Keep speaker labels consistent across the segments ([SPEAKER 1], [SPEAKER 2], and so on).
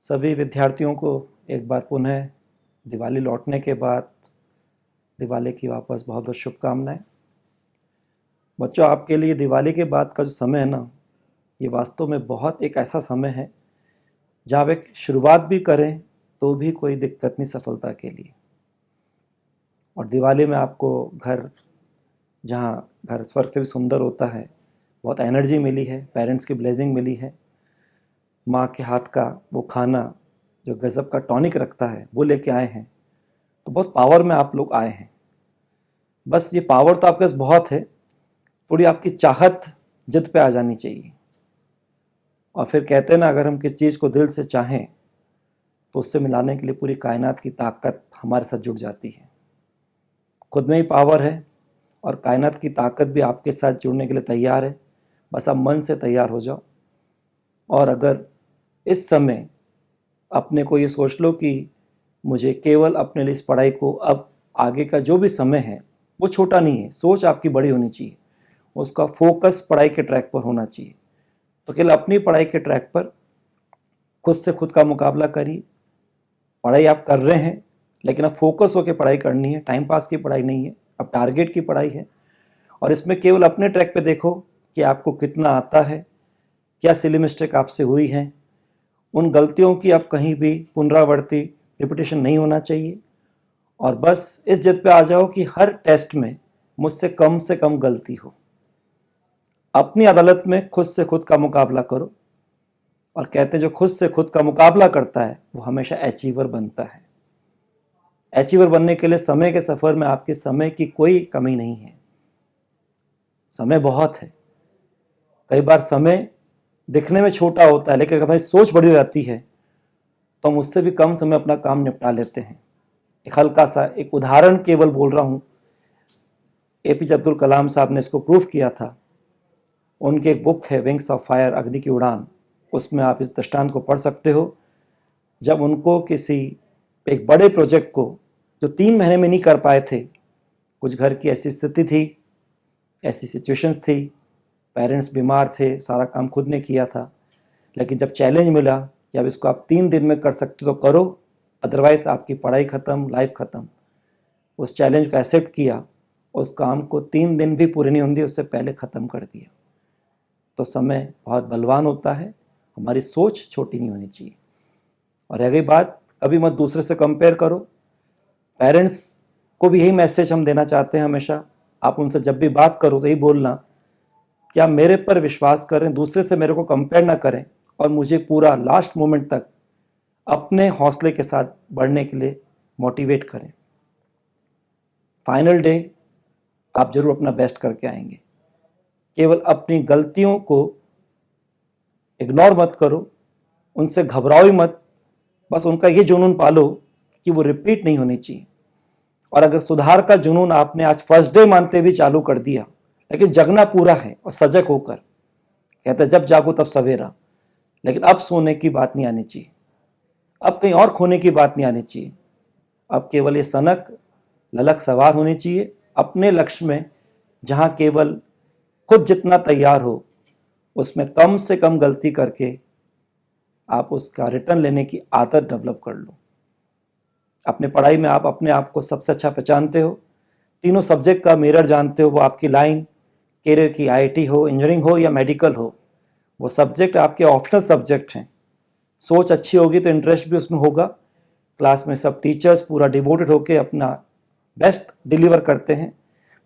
[SPEAKER 1] सभी विद्यार्थियों को एक बार पुनः दिवाली लौटने के बाद दिवाली की वापस बहुत बहुत शुभकामनाएं। बच्चों, आपके लिए दिवाली के बाद का जो समय है ना, ये वास्तव में बहुत एक ऐसा समय है जहाँ आप एक शुरुआत भी करें तो भी कोई दिक्कत नहीं सफलता के लिए। और दिवाली में आपको घर स्वर्ग से भी सुंदर होता है, बहुत एनर्जी मिली है, पेरेंट्स की ब्लेसिंग मिली है, माँ के हाथ का वो खाना जो गज़ब का टॉनिक रखता है वो लेके आए हैं, तो बहुत पावर में आप लोग आए हैं। बस ये पावर तो आपके पास बहुत है, थोड़ी आपकी चाहत जिद पे आ जानी चाहिए। और फिर कहते हैं ना, अगर हम किसी चीज़ को दिल से चाहें तो उससे मिलाने के लिए पूरी कायनात की ताकत हमारे साथ जुड़ जाती है। खुद में ही पावर है और कायनात की ताकत भी आपके साथ जुड़ने के लिए तैयार है। बस आप मन से तैयार हो जाओ। और अगर इस समय अपने को ये सोच लो कि मुझे केवल अपने लिए इस पढ़ाई को, अब आगे का जो भी समय है वो छोटा नहीं है, सोच आपकी बड़ी होनी चाहिए, उसका फोकस पढ़ाई के ट्रैक पर होना चाहिए। तो केवल अपनी पढ़ाई के ट्रैक पर खुद से खुद का मुकाबला करिए। पढ़ाई आप कर रहे हैं लेकिन अब फोकस होकर पढ़ाई करनी है, टाइम पास की पढ़ाई नहीं है, अब टारगेट की पढ़ाई है। और इसमें केवल अपने ट्रैक पे देखो कि आपको कितना आता है, क्या सिली मिस्टेक आपसे हुई है। उन गलतियों की आप कहीं भी पुनरावृत्ति रिपीटेशन नहीं होना चाहिए। और बस इस जिद पे आ जाओ कि हर टेस्ट में मुझसे कम से कम गलती हो। अपनी अदालत में खुद से खुद का मुकाबला करो। और कहते हैं जो खुद से खुद का मुकाबला करता है वो हमेशा अचीवर बनता है। अचीवर बनने के लिए समय के सफ़र में आपके समय की कोई कमी नहीं है, समय बहुत है। कई बार समय दिखने में छोटा होता है लेकिन अगर हमारी सोच बड़ी हो जाती है तो हम उससे भी कम समय अपना काम निपटा लेते हैं। एक हल्का सा एक उदाहरण केवल बोल रहा हूँ, एपीजे अब्दुल कलाम साहब ने इसको प्रूफ किया था। उनकी एक बुक है विंग्स ऑफ फायर, अग्नि की उड़ान, उसमें आप इस दृष्टांत को पढ़ सकते हो। जब उनको किसी एक बड़े प्रोजेक्ट को जो 3 महीने में नहीं कर पाए थे, कुछ घर की ऐसी स्थिति थी, ऐसी सिचुएशंस थी, पेरेंट्स बीमार थे, सारा काम खुद ने किया था, लेकिन जब चैलेंज मिला कि अब इसको आप 3 दिन में कर सकते तो करो, अदरवाइज़ आपकी पढ़ाई ख़त्म, लाइफ ख़त्म। उस चैलेंज को एक्सेप्ट किया, उस काम को 3 दिन भी पूरे नहीं होने उससे पहले ख़त्म कर दिया। तो समय बहुत बलवान होता है, हमारी सोच छोटी नहीं होनी चाहिए। और रह गई बात, कभी मत दूसरे से कंपेयर करो। पेरेंट्स को भी यही मैसेज हम देना चाहते हैं हमेशा। आप उनसे जब भी बात करो तो यही बोलना कि आप मेरे पर विश्वास करें, दूसरे से मेरे को कंपेयर ना करें और मुझे पूरा लास्ट मोमेंट तक अपने हौसले के साथ बढ़ने के लिए मोटिवेट करें। फाइनल डे आप जरूर अपना बेस्ट करके आएंगे। केवल अपनी गलतियों को इग्नोर मत करो, उनसे घबराओ ही मत, बस उनका ये जुनून पालो कि वो रिपीट नहीं होनी चाहिए। और अगर सुधार का जुनून आपने आज फर्स्ट डे मानते भी चालू कर दिया, लेकिन जगना पूरा है और सजग होकर, कहते जब जागो तब सवेरा, लेकिन अब सोने की बात नहीं आनी चाहिए, अब कहीं और खोने की बात नहीं आनी चाहिए। अब केवल ये सनक ललक सवार होनी चाहिए अपने लक्ष्य में, जहां केवल खुद जितना तैयार हो उसमें कम से कम गलती करके आप उसका रिटर्न लेने की आदत डेवलप कर लो। अपने पढ़ाई में आप अपने आप को सबसे अच्छा पहचानते हो, तीनों सब्जेक्ट का मिरर जानते हो, वो आपकी लाइन कैरियर की आईआईटी हो, इंजीनियरिंग हो या मेडिकल हो, वो सब्जेक्ट आपके ऑप्शनल सब्जेक्ट हैं। सोच अच्छी होगी तो इंटरेस्ट भी उसमें होगा। क्लास में सब टीचर्स पूरा डिवोटेड होकर अपना बेस्ट डिलीवर करते हैं।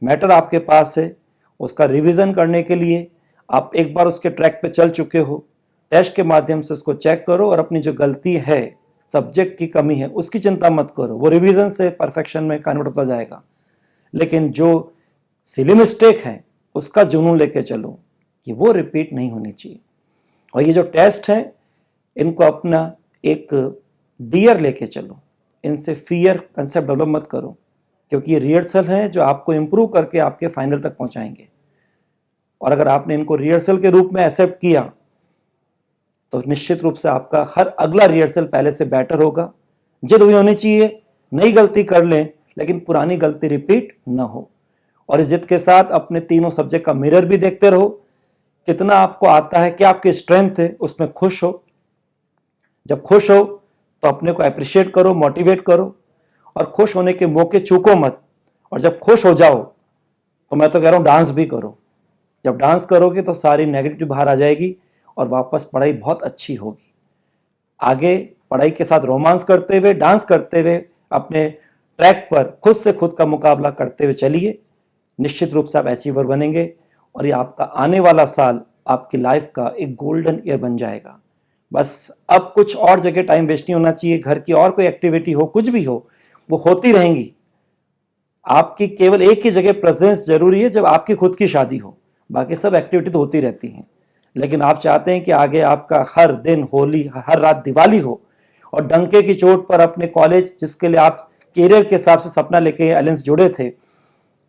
[SPEAKER 1] मैटर आपके पास है, उसका रिवीजन करने के लिए आप एक बार उसके ट्रैक पे चल चुके हो, टेस्ट के माध्यम से उसको चेक करो और अपनी जो गलती है, सब्जेक्ट की कमी है, उसकी चिंता मत करो, वो रिवीजन से परफेक्शन में कन्वर्ट होता जाएगा। लेकिन जो सिली मिस्टेक है उसका जुनून लेके चलो कि वो रिपीट नहीं होनी चाहिए। और ये जो टेस्ट है इनको अपना एक डियर लेके चलो, इनसे फियर कंसेप्ट डेवलप मत करो, क्योंकि ये रिहर्सल है जो आपको इम्प्रूव करके आपके फाइनल तक पहुंचाएंगे। और अगर आपने इनको रिहर्सल के रूप में एक्सेप्ट किया तो निश्चित रूप से आपका हर अगला रिहर्सल पहले से बेटर होगा। जिद हुई होनी चाहिए, नई गलती कर लें लेकिन पुरानी गलती रिपीट ना हो। और इस जिद के साथ अपने तीनों सब्जेक्ट का मिरर भी देखते रहो, कितना आपको आता है, क्या आपकी स्ट्रेंथ है, उसमें खुश हो। जब खुश हो तो अपने को अप्रिशिएट करो, मोटिवेट करो, और खुश होने के मौके चूको मत। और जब खुश हो जाओ तो मैं तो कह रहा हूँ डांस भी करो। जब डांस करोगे तो सारी नेगेटिविटी बाहर आ जाएगी और वापस पढ़ाई बहुत अच्छी होगी। आगे पढ़ाई के साथ रोमांस करते हुए, डांस करते हुए, अपने ट्रैक पर खुद से खुद का मुकाबला करते हुए चलिए। निश्चित रूप से आप अचीवर बनेंगे और ये आपका आने वाला साल आपकी लाइफ का एक गोल्डन ईयर बन जाएगा। बस अब कुछ और जगह टाइम वेस्ट नहीं होना चाहिए। घर की और कोई एक्टिविटी हो, कुछ भी हो, वो होती रहेंगी। आपकी केवल एक ही जगह प्रेजेंस जरूरी है, जब आपकी खुद की शादी हो। बाकी सब एक्टिविटी तो होती रहती हैं। लेकिन आप चाहते हैं कि आगे आपका हर दिन होली, हर रात दिवाली हो, और डंके की चोट पर अपने कॉलेज, जिसके लिए आप कैरियर के हिसाब से सपना लेके एलियंस जुड़े थे,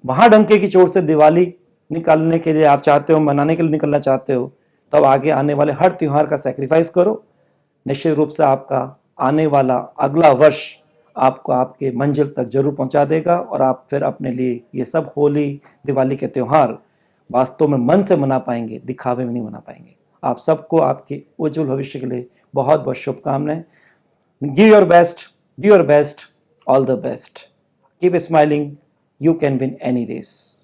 [SPEAKER 1] वहां डंके की चोट से दिवाली निकालने के लिए आप चाहते हो, मनाने के लिए निकलना चाहते हो, तब आगे आने वाले हर त्यौहार का सेक्रीफाइस करो। निश्चित रूप से आपका आने वाला अगला वर्ष आपको आपके मंजिल तक जरूर पहुंचा देगा, और आप फिर अपने लिए ये सब होली, दिवाली के त्यौहार वास्तव में मन से मना पाएंगे, दिखावे में नहीं मना पाएंगे। आप सबको आपके उज्जवल भविष्य के लिए बहुत बहुत शुभकामनाएं। Give your best, do your best, all the best, keep smiling, you can win any race.